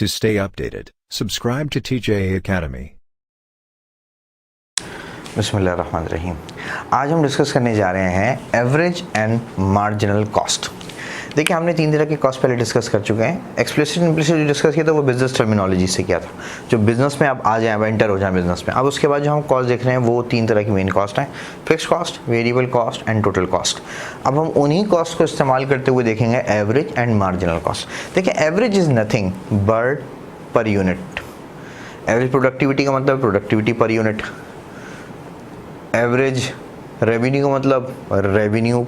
To stay updated, subscribe to TJA Academy. बिस्मिल्लाहिर्रहमानिर्रहीम। आज हम डिस्कस करने जा रहे हैं एवरेज एंड मार्जिनल कॉस्ट। देखिए, हमने तीन तरह के कॉस्ट पहले डिस्कस कर चुके हैं। एक्सप्लिसिट इम्प्लिसिट जो डिस्कस किया था वो बिजनेस टर्मिनोलॉजी से किया था, जो बिजनेस में आप आ जाएँ, अब एंटर हो जाएँ बिजनेस में। अब उसके बाद जो हम कॉस्ट देख रहे हैं वो तीन तरह की मेन कॉस्ट हैं, fix cost, variable cost and total cost. अब हम उन्हीं कॉस्ट को इस्तेमाल करते हुए देखेंगे एवरेज एंड मार्जिनल कॉस्ट। देखिए, average is nothing but per unit. Average productivity का मतलब productivity per unit. Average revenue का मतलब revenue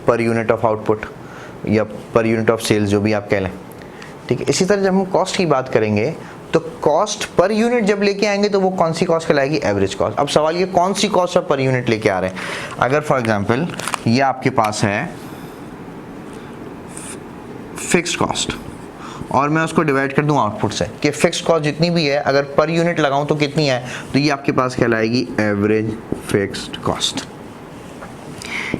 per unit of output या पर यूनिट ऑफ सेल्स, जो भी आप कह लें। ठीक है, इसी तरह जब हम कॉस्ट की बात करेंगे तो कॉस्ट पर यूनिट जब लेके आएंगे तो वो कौन सी कॉस्ट कहलाएगी? Average cost. अब सवाल ये कौन सी कॉस्ट पर यूनिट लेके आ रहे हैं। अगर फॉर एग्जांपल ये आपके पास है फिक्स्ड कॉस्ट और मैं उसको डिवाइड कर दूं आउटपुट से कि फिक्स कॉस्ट जितनी भी है अगर पर यूनिट लगाऊं तो कितनी है, तो ये आपके पास कहलाएगी एवरेज फिक्स्ड कॉस्ट।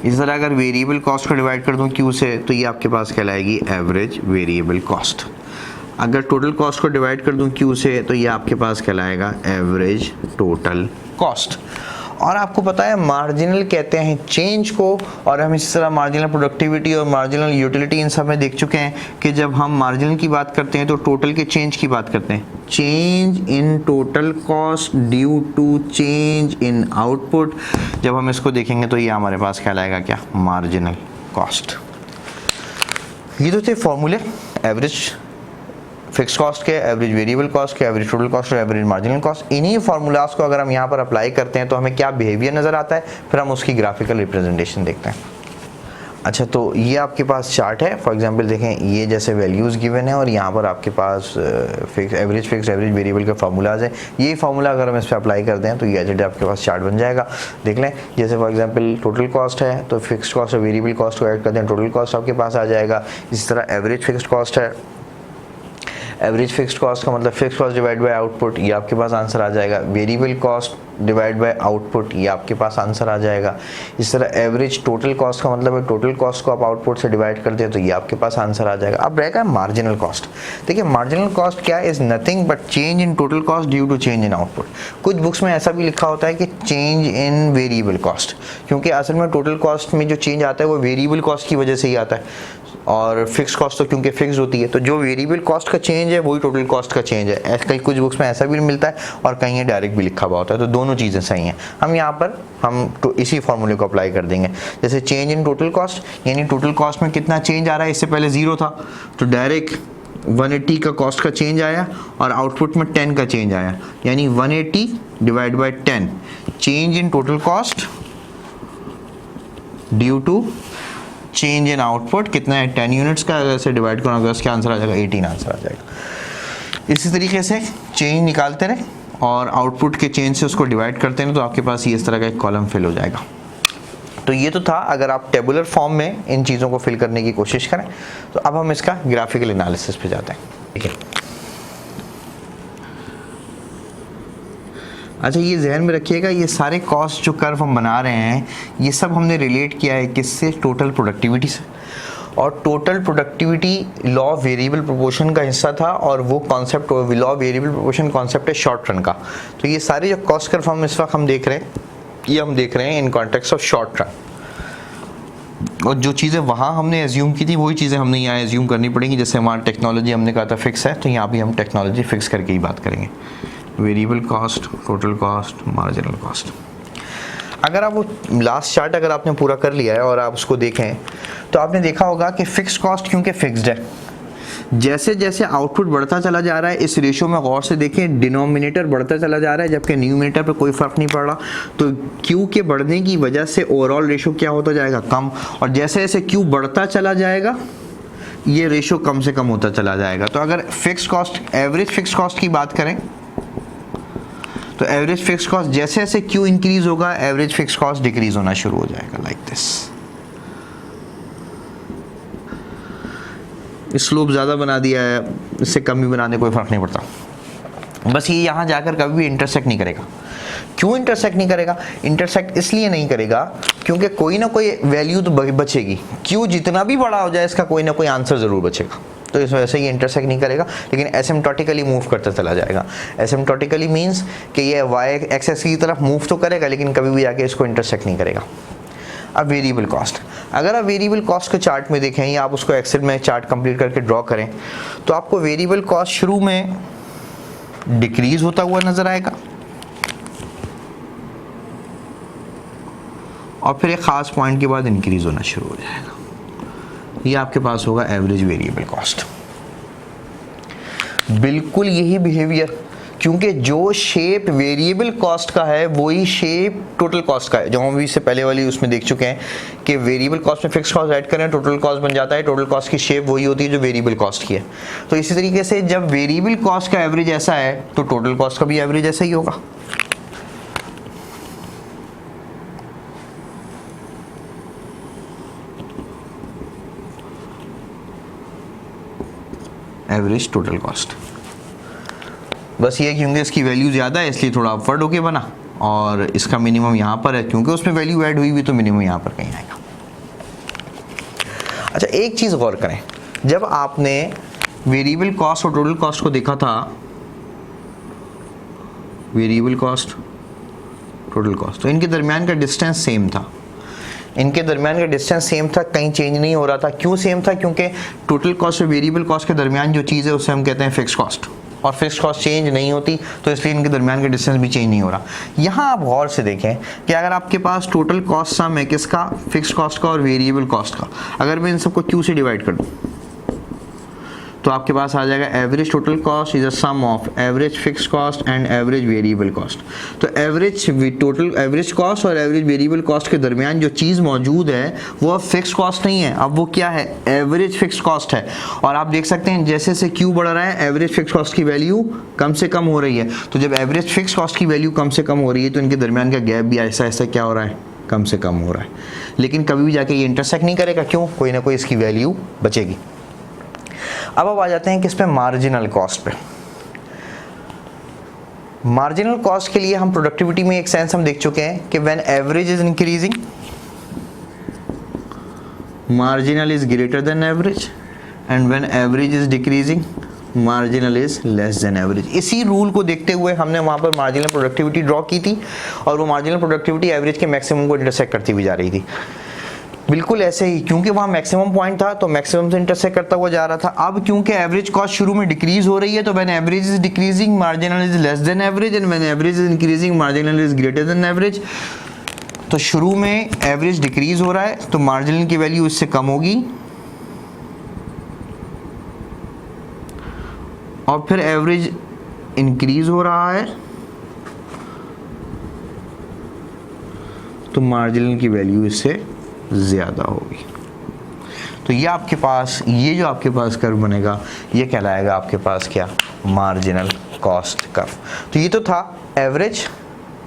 इस तरह अगर वेरिएबल कॉस्ट को डिवाइड कर दूं क्यू से तो ये आपके पास कहलाएगी एवरेज वेरिएबल कॉस्ट। अगर टोटल कॉस्ट को डिवाइड कर दूं क्यू से तो ये आपके पास कहलाएगा एवरेज टोटल कॉस्ट। और आपको पता है मार्जिनल कहते हैं चेंज को, और हम इसी तरह मार्जिनल प्रोडक्टिविटी और मार्जिनल यूटिलिटी इन सब में देख चुके हैं कि जब हम मार्जिनल की बात करते हैं तो टोटल के चेंज की बात करते हैं। Change in total cost due to change in output. जब हम इसको देखेंगे तो ये हमारे पास कहलाएगा क्या? Marginal cost. ये तो थे फॉर्मूले एवरेज फिक्स कॉस्ट के, एवरेज वेरिएबल कॉस्ट के, एवरेज टोटल कॉस्ट और एवरेज मार्जिनल कॉस्ट। इन्हीं फार्मूलाज को अगर हम यहाँ पर अप्लाई करते हैं तो हमें क्या बिहेवियर नज़र आता है, फिर हम उसकी ग्राफिकल रिप्रेजेंटेशन देखते हैं। अच्छा, तो ये आपके पास चार्ट है। फॉर एग्जांपल देखें, ये जैसे वैल्यूज़ गिवन है और यहाँ पर आपके पास फिक्स एवरेज वेरिएबल के फार्मूलाज है। ये फार्मूला अगर हम इस पर अप्लाई करते हैं तो ये एज आपके पास चार्ट बन जाएगा। देख लें, जैसे फॉर एग्जांपल टोटल कॉस्ट है तो फिक्स कॉस्ट और वेरिएबल कॉस्ट को ऐड करते हैं, टोटल कॉस्ट आपके पास आ जाएगा। इसी तरह एवरेज फिक्स्ड कॉस्ट है, एवरेज फिक्स्ड कॉस्ट का मतलब fix cost divide by output, ये आपके पास आंसर आ जाएगा। Variable cost divide by output, ये आपके पास आंसर आ जाएगा। इस तरह एवरेज टोटल कॉस्ट का मतलब है टोटल कॉस्ट को आप आउटपुट से डिवाइड करते हैं तो ये आपके पास आंसर आ जाएगा। अब रहेगा मार्जिनल कॉस्ट। देखिए, मार्जिनल कॉस्ट क्या is nothing but change in total cost due to change in output. कुछ बुक्स में ऐसा भी लिखा होता है कि चेंज इन वेरिएबल कॉस्ट, क्योंकि असल में टोटल कॉस्ट में जो चेंज आता है वो वेरिएबल कॉस्ट की वजह से ही आता है, और फिक्स कॉस्ट तो क्योंकि फिक्स होती है, तो जो वेरिएबल कॉस्ट का चेंज है वही टोटल कॉस्ट का चेंज है। कहीं कुछ बुक्स में ऐसा भी मिलता है और कहीं ये डायरेक्ट भी लिखा हुआ होता है, तो दोनों चीज़ें सही हैं। हम यहाँ पर तो इसी फॉर्मूले को अप्लाई कर देंगे। जैसे चेंज इन टोटल कॉस्ट, यानी टोटल कॉस्ट में कितना चेंज आ रहा है, इससे पहले 0 था तो डायरेक्ट 180 का कॉस्ट का चेंज आया और आउटपुट में 10 का चेंज आया, यानी 180 divide by 10 change in total cost due to change in output. कितना है? 10 यूनिट्स का। अगर इसे डिवाइड करोगे उसका आंसर आ जाएगा 18 आंसर आ जाएगा। इसी तरीके से चेंज निकालते रहे और आउटपुट के चेंज से उसको डिवाइड करते हैं तो आपके पास ये इस तरह का एक कॉलम फिल हो जाएगा। तो ये तो था अगर आप टेबुलर फॉर्म में इन चीज़ों को फिल करने की कोशिश करें। तो अब हम इसका ग्राफिकल एनालिसिस पे जाते हैं। ठीक है, अच्छा, ये जहन में रखिएगा, ये सारे कॉस्ट जो कर्व हम बना रहे हैं ये सब हमने रिलेट किया है किससे? टोटल प्रोडक्टिविटी से। और total productivity law of variable proportion का हिस्सा था, और वो concept law of variable proportion concept है शॉर्ट रन का। तो ये सारे जो कॉस्ट कर्व हम इस वक्त हम देख रहे हैं, ये हम देख रहे हैं in context of short run. और जो चीज़ें वहाँ हमने एज्यूम की थी वही चीज़ें हमने यहाँ एज्यूम करनी पड़ेंगी। जैसे हमारा टेक्नोलॉजी हमने कहा था फिक्स है, तो यहाँ भी हम टेक्नोलॉजी फिक्स करके ही बात करेंगे। Variable cost, total cost, marginal cost. अगर आप वो लास्ट चार्ट अगर आपने पूरा कर लिया है और आप उसको देखें तो आपने देखा होगा कि फिक्स कॉस्ट क्योंकि फिक्स्ड है, जैसे जैसे आउटपुट बढ़ता चला जा रहा है इस रेशियो में गौर से देखें, डिनोमिनेटर बढ़ता चला जा रहा है जबकि न्यूमरेटर पे कोई फ़र्क नहीं पड़ रहा। तो क्यू के बढ़ने की वजह से ओवरऑल रेशियो क्या होता जाएगा? कम। और जैसे जैसे क्यू बढ़ता चला जाएगा ये रेशियो कम से कम होता चला जाएगा। तो अगर fix cost, average fix cost की बात करें तो एवरेज फिक्स कॉस्ट जैसे जैसे क्यू इंक्रीज होगा एवरेज फिक्स कॉस्ट डिक्रीज होना शुरू हो जाएगा, लाइक दिस। स्लोप ज़्यादा बना दिया है, इससे कम भी बना दे, कोई फ़र्क नहीं पड़ता। बस ये यहाँ जाकर कभी भी इंटरसेक्ट नहीं करेगा। क्यों इंटरसेक्ट नहीं करेगा? इंटरसेक्ट इसलिए नहीं करेगा क्योंकि कोई ना कोई वैल्यू तो बचेगी। क्यू जितना भी बड़ा हो जाए इसका कोई ना कोई आंसर ज़रूर बचेगा। तो इस वजह से ये इंटरसेक्ट नहीं करेगा, लेकिन एसिम्प्टोटिकली मूव करता चला जाएगा। एसिम्प्टोटिकली मीन्स कि ये वाई एक्सेस की तरफ मूव तो करेगा लेकिन कभी भी जाके इसको इंटरसेक्ट नहीं करेगा। अब वेरिएबल कॉस्ट, अगर आप वेरिएबल कॉस्ट को चार्ट में देखें या आप उसको एक्सेल में चार्ट कंप्लीट करके ड्रॉ करें तो आपको वेरिएबल कॉस्ट शुरू में डिक्रीज होता हुआ नजर आएगा और फिर एक खास पॉइंट के बाद इंक्रीज होना शुरू हो जाएगा। ये आपके पास होगा एवरेज वेरिएबल कॉस्ट। बिल्कुल यही बिहेवियर, क्योंकि जो शेप वेरिएबल कॉस्ट का है वही शेप टोटल कॉस्ट का है, जो हम भी इससे पहले वाली उसमें देख चुके हैं कि वेरिएबल कॉस्ट में फिक्स कॉस्ट ऐड करें टोटल कॉस्ट बन जाता है। टोटल कॉस्ट की शेप वही होती है जो वेरिएबल कॉस्ट की है। तो इसी तरीके से जब वेरिएबल कॉस्ट का एवरेज ऐसा है तो टोटल कॉस्ट का भी एवरेज ऐसा ही होगा। एवरेज टोटल कॉस्ट, बस ये क्योंकि इसकी वैल्यू ज़्यादा है इसलिए थोड़ा अपवर्ड होके बना और इसका मिनिमम यहाँ पर है, क्योंकि उसमें वैल्यू ऐड हुई भी तो मिनिमम यहाँ पर कहीं आएगा। अच्छा, एक चीज़ गौर करें, जब आपने वेरिएबल कॉस्ट और टोटल कॉस्ट को देखा था, वेरिएबल कॉस्ट टोटल कॉस्ट, तो इनके दरमियान का डिस्टेंस सेम था। इनके दरमियान का डिस्टेंस सेम था, कहीं चेंज नहीं हो रहा था। क्यों सेम था? क्योंकि टोटल कॉस्ट और वेरिएबल कॉस्ट के दरमियान जो चीज़ है उसे हम कहते हैं फिक्स कॉस्ट, और फिक्स कॉस्ट चेंज नहीं होती तो इसलिए इनके दरमियान का डिस्टेंस भी चेंज नहीं हो रहा। यहाँ आप गौर से देखें कि अगर आपके पास टोटल कॉस्ट सम है किसका, फिक्स कॉस्ट का और वेरिएबल कॉस्ट का, अगर मैं इन सबको क्यू से डिवाइड कर दूँ तो आपके पास आ जाएगा average total cost is a sum of average fix cost and average variable cost. तो एवरेज टोटल एवरेज कॉस्ट और एवरेज वेरिएबल कॉस्ट के दरमियान जो चीज़ मौजूद है वो अब फिक्स कॉस्ट नहीं है, अब वो क्या है, एवरेज फिक्स कॉस्ट है। और आप देख सकते हैं जैसे से क्यू बढ़ रहा है एवरेज फिक्स कॉस्ट की वैल्यू कम से कम हो रही है। तो जब एवरेज फिक्स कॉस्ट की वैल्यू कम से कम हो रही है तो इनके दरमियान का गैप भी ऐसा ऐसा क्या हो रहा है, कम से कम हो रहा है। लेकिन कभी भी जाके ये इंटरसेक्ट नहीं करेगा, क्यों, कोई ना कोई इसकी वैल्यू बचेगी। अब आ जाते हैं किस पे, मार्जिनल कॉस्ट पे। मार्जिनल कॉस्ट के लिए हम प्रोडक्टिविटी में एक सेंस हम देख चुके हैं कि when average is increasing marginal is greater than average and when average is decreasing marginal is less than average. इसी रूल को देखते हुए हमने वहां पर मार्जिनल प्रोडक्टिविटी ड्रॉ की थी और वो मार्जिनल प्रोडक्टिविटी एवरेज के मैक्सिमम को इंटरसेक्ट करती हुई जा रही थी। बिल्कुल ऐसे ही, क्योंकि वहाँ मैक्सिमम पॉइंट था तो मैक्सिमम से इंटरसेक्ट करता हुआ जा रहा था। अब क्योंकि एवरेज कॉस्ट शुरू में डिक्रीज हो रही है तो when average is decreasing marginal is less than average and when average is increasing marginal is greater than average. तो शुरू में एवरेज डिक्रीज हो रहा है तो मार्जिनल की वैल्यू इससे कम होगी और फिर एवरेज इंक्रीज हो रहा है तो मार्जिनल की वैल्यू इससे ज़्यादा होगी। तो ये आपके पास, ये जो आपके पास कर्व बनेगा ये कहलाएगा आपके पास क्या, मार्जिनल कॉस्ट कर्व। तो ये तो था average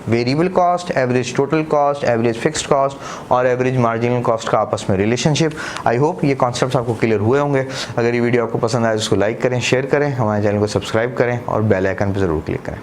variable cost, average total cost, average fixed cost और एवरेज मार्जिनल कॉस्ट का आपस में रिलेशनशिप। आई होप ये कॉन्सेप्ट्स आपको क्लियर हुए होंगे। अगर ये वीडियो आपको पसंद आए तो उसको लाइक करें, शेयर करें, हमारे चैनल को सब्सक्राइब करें और बेल आइकन पर ज़रूर क्लिक करें।